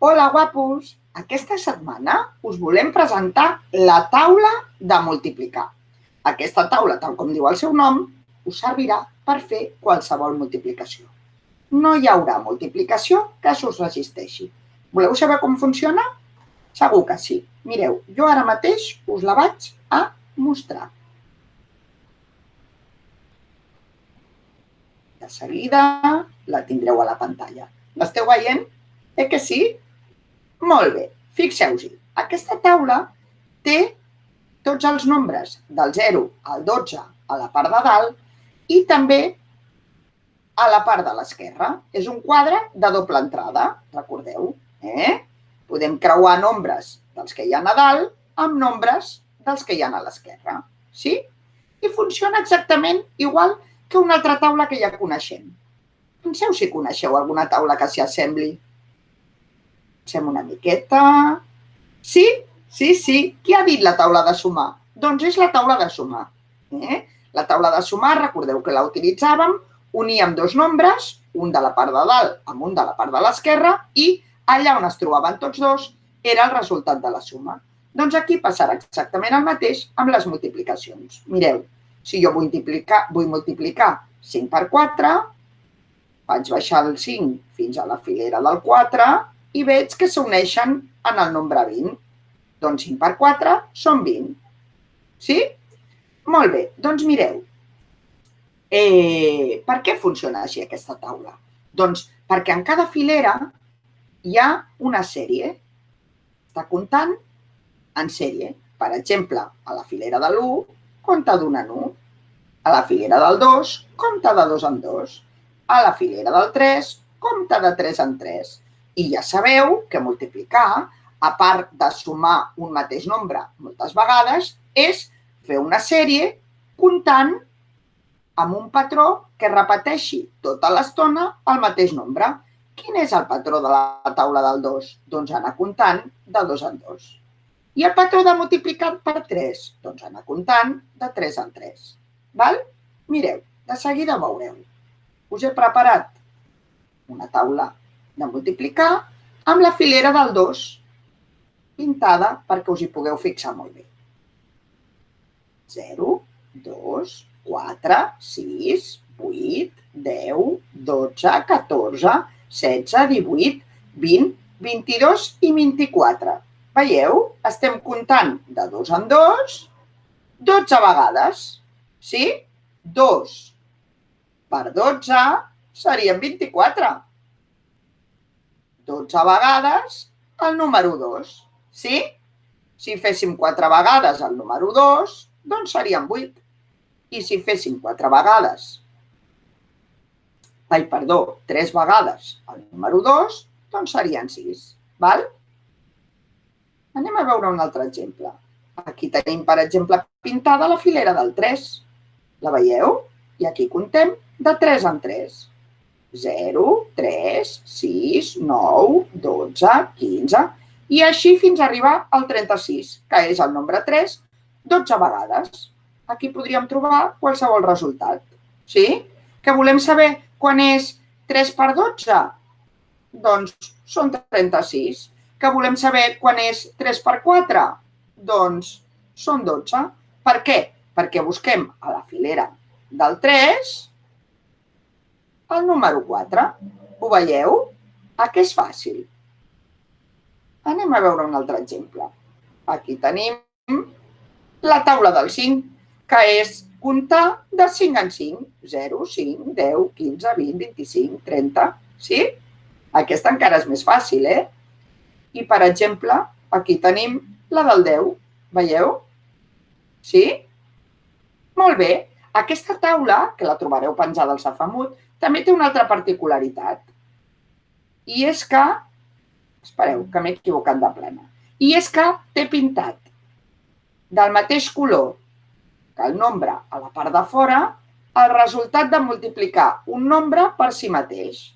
Hola, guapos! Aquesta setmana us volem presentar la taula de multiplicar. Aquesta taula, tal com diu el seu nom, us servirà per fer qualsevol multiplicació. No hi haurà multiplicació que s'us resisteixi. Voleu saber com funciona? Segur que sí. Mireu, jo ara mateix us la vaig a mostrar. De seguida la tindreu a la pantalla. L'esteu veient? Que sí? Molt bé, fixeu-hi, aquesta taula té tots els nombres del 0 al 12 a la part de dalt i també a la part de l'esquerra. És un quadre de doble entrada, recordeu? Podem creuar nombres dels que hi ha a dalt amb nombres dels que hi ha a l'esquerra. Sí? I funciona exactament igual que una altra taula que ja coneixem. Penseu si coneixeu alguna taula que s'hi assembli. Pensem una miqueta. Sí? Sí. Qui ha dit la taula de sumar? Doncs és la taula de sumar. La taula de sumar, recordeu que la utilitzàvem, uníem dos nombres, un de la part de dalt amb un de la part de l'esquerra i allà on es trobaven tots dos era el resultat de la suma. Doncs aquí passarà exactament el mateix amb les multiplicacions. Mireu, si jo vull multiplicar 5 per 4, vaig baixar el 5 fins a la filera del 4 i veig que s'uneixen en el nombre 20. Doncs 5 per 4 són 20. Sí? Molt bé, doncs mireu. Per què funciona així aquesta taula? Doncs perquè en cada filera hi ha una sèrie. Està comptant en sèrie. Per exemple, a la filera de l'1, compta d'un en 1. A la filera del 2, compta de 2 en 2. A la filera del 3, compta de 3 en 3. I ja sabeu que multiplicar, a part de sumar un mateix nombre moltes vegades, és fer una sèrie comptant amb un patró que repeteixi tota l'estona el mateix nombre. Quin és el patró de la taula del 2? Doncs anar comptant de 2 en 2. I el patró de multiplicar per 3? Doncs anar comptant de 3 en 3. Val? Mireu, de seguida veureu. Us he preparat una taula de multiplicar amb la filera del 2 pintada perquè us hi pugueu fixar molt bé. 0, 2, 4, 6, 8, 10, 12, 14, 16, 18, 20, 22 i 24. Veieu? Estem comptant de 2 en 2, 12 vegades. Sí? 2 per 12 serien 24. 12 vegades el número 2. Sí? Si féssim 4 vegades el número 2, doncs serien 8. I si féssim 3 vegades el número 2, doncs serien 6. Val? Anem a veure un altre exemple. Aquí tenim, per exemple, pintada la filera del 3. La veieu? I aquí comptem de 3 en 3. 0, 3, 6, 9, 12, 15... I així fins a arribar al 36, que és el nombre 3, 12 vegades. Aquí podríem trobar qualsevol resultat. Sí? Que volem saber quan és 3 per 12? Doncs són 36. Que volem saber quan és 3 per 4? Doncs són 12. Per què? Perquè busquem a la filera del 3 el número 4. Ho veieu? Aquí és fàcil. Anem a veure un altre exemple. Aquí tenim la taula del 5, que és comptar de 5 en 5. 0, 5, 10, 15, 20, 25, 30. Sí? Aquesta encara és més fàcil, I, per exemple, aquí tenim la del 10. Veieu? Sí? Molt bé. Aquesta taula, que la trobareu penjada al Safamut, també té una altra particularitat. I és que... Espereu, que m'he equivocat de plena. I és que té pintat del mateix color que el nombre a la part de fora el resultat de multiplicar un nombre per si mateix.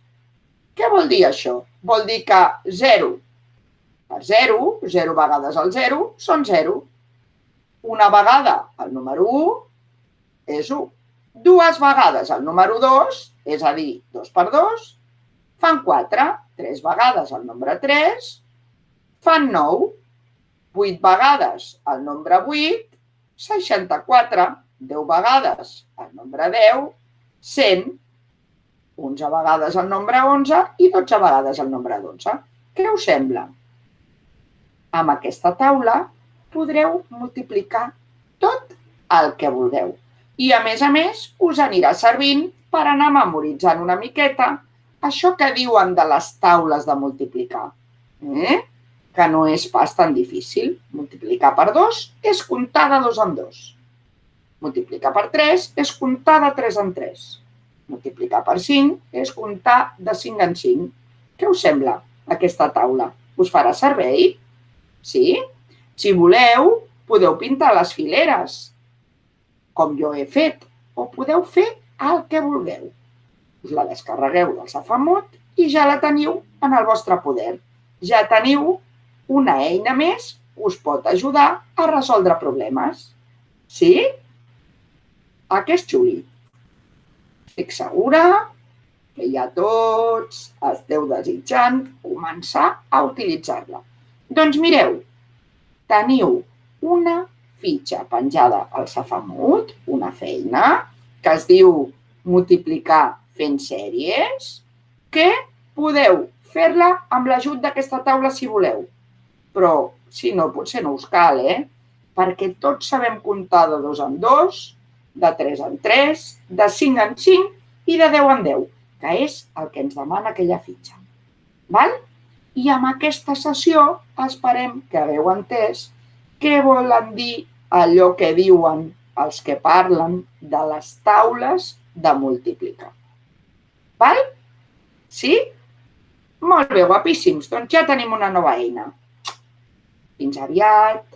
Què vol dir això? Vol dir que 0 per 0, 0 vegades el 0, són 0. Una vegada el número 1 és 1. 2 vegades el número 2, és a dir, 2 per 2, fan 4. 3 vegades el nombre 3 fan 9. 8 vegades el nombre 8, 64. 10 vegades el nombre 10, 100. 11 vegades el nombre 11 i 12 vegades el nombre 12. Què us sembla? Amb aquesta taula podreu multiplicar tot el que vulgueu. I, a més, us anirà servint per anar memoritzant una miqueta això que diuen de les taules de multiplicar. Que no és pas tan difícil. Multiplicar per 2 és comptar de 2 en 2. Multiplicar per 3 és comptar de 3 en 3. Multiplicar per 5 és comptar de 5 en 5. Què us sembla aquesta taula? Us farà servei? Sí? Si voleu, podeu pintar les fileres, com jo he fet, o podeu fer el que vulgueu. Us la descarregueu del Safamut i ja la teniu en el vostre poder. Ja teniu una eina més que us pot ajudar a resoldre problemes. Sí? A què és xuli? Estic segura que ja tots esteu desitjant començar a utilitzar-la. Doncs mireu, teniu una fitxa penjada al Safamut, una feina, que es diu multiplicar fent sèries, que podeu fer-la amb l'ajut d'aquesta taula si voleu. Però, si no, potser no us cal, perquè tots sabem comptar de 2 en 2, de 3 en 3, de 5 en 5 i de 10 en 10, que és el que ens demana aquella fitxa. Val? I amb aquesta sessió esperem que hagueu entès què volen dir allò que diuen els que parlen de les taules de multiplicar. Val? Sí? Molt bé, guapíssims. Doncs ja tenim una nova eina. Fins aviat.